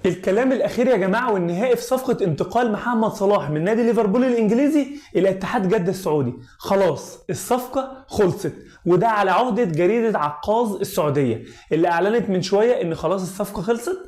الكلام الاخير يا جماعه والنهائي في صفقه انتقال محمد صلاح من نادي ليفربول الانجليزي الى اتحاد جده السعودي. خلاص الصفقه خلصت، وده على عهده جريده عكاظ السعوديه اللي اعلنت من شويه ان خلاص الصفقه خلصت.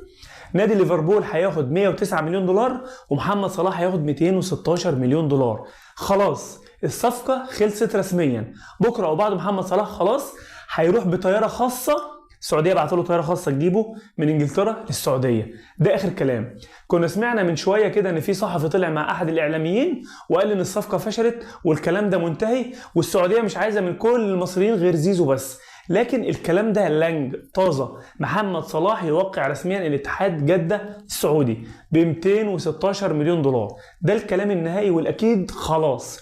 نادي ليفربول هياخد 109 مليون دولار ومحمد صلاح هياخد 216 مليون دولار. خلاص الصفقه خلصت رسميا. بكره او بعد محمد صلاح خلاص هيروح بطياره خاصه، السعوديه بعتوا له طياره خاصه تجيبه من انجلترا للسعوديه. ده اخر كلام. كنا سمعنا من شويه كده ان في صحفي طلع مع احد الاعلاميين وقال ان الصفقه فشلت والكلام ده منتهي والسعوديه مش عايزه من كل المصريين غير زيزو بس. لكن الكلام ده لنج طازه. محمد صلاح يوقع رسميا الاتحاد جده السعودي ب 216 مليون دولار. ده الكلام النهائي والاكيد خلاص.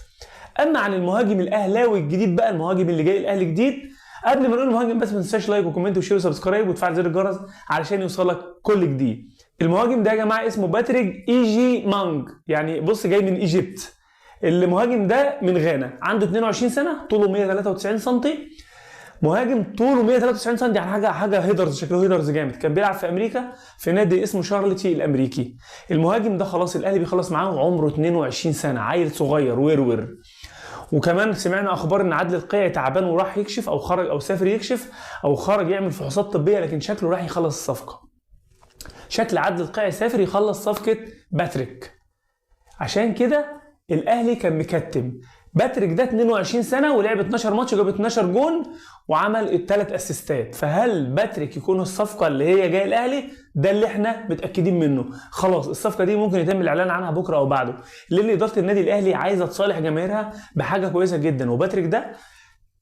اما عن المهاجم الاهلاوي الجديد بقى، المهاجم اللي جاي الاهلي جديد، قبل ما نقول المهاجم بس ما تنساش لايك وكومنت وشير وسبسكرايب وتفعل زر الجرس علشان يوصلك كل جديد. المهاجم ده يا جماعه اسمه باتريك ايجي مانج، يعني بص جاي من ايجيبت. المهاجم ده من غانا، عنده 22 سنه، طوله 193 سم. مهاجم طوله 193 سم، يعني حاجه هيدرز، شكله هيدرز جامد. كان بيلعب في امريكا في نادي اسمه شارلتي الامريكي. المهاجم ده خلاص الاهلي بيخلص معاه وعمره 22 سنه، عيل صغير ورور. وكمان سمعنا اخبار ان عادل القيعي تعبان وراح يكشف او خرج او سافر يكشف او خرج يعمل فحوصات طبيه، لكن شكله راح يخلص الصفقه. شكل عادل القيعي سافر يخلص صفقه باتريك. عشان كده الاهلي كان مكتم. باتريك ده 22 سنه ولعب 12 ماتش وجاب 12 جون وعمل الثلاث اسيستات. فهل باتريك يكون الصفقه اللي هي جايه الاهلي؟ ده اللي احنا متاكدين منه. خلاص الصفقه دي ممكن يتم الاعلان عنها بكره او بعده، لان اداره النادي الاهلي عايزه تصالح جماهيرها بحاجه كويسه جدا. وباتريك ده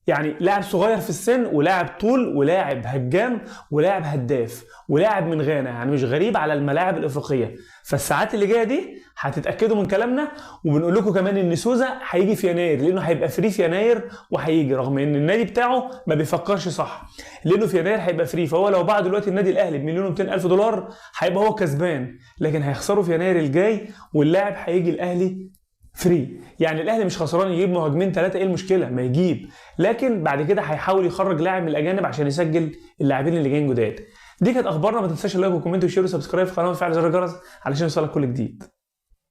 يعني لاعب صغير في السن ولاعب طول ولاعب هجام ولاعب هداف ولاعب من غانا، يعني مش غريب على الملاعب الافريقيه. فالساعات اللي جايه دي هتتاكدوا من كلامنا. وبنقول لكم كمان ان سوزا هيجي في يناير، لانه هيبقى فري في يناير وهيجي، رغم ان النادي بتاعه ما بيفكرش صح، لانه في يناير هيبقى فري. فهو لو باع دلوقتي النادي الاهلي ب1,200,000 دولار هيبقى هو كسبان، لكن هيخسروا في يناير الجاي واللاعب هيجي الاهلي فري. يعني الاهلي مش خسران يجيب مهاجمين ثلاثه، ايه المشكله؟ ما يجيب. لكن بعد كده هيحاول يخرج لاعب من الاجانب عشان يسجل اللاعبين اللي جايين جداد. دي كانت اخبارنا. ما تنساش اللايك وكومنت وشير وسبسكرايب في القناه وفعل زر الجرس علشان يوصلك كل جديد.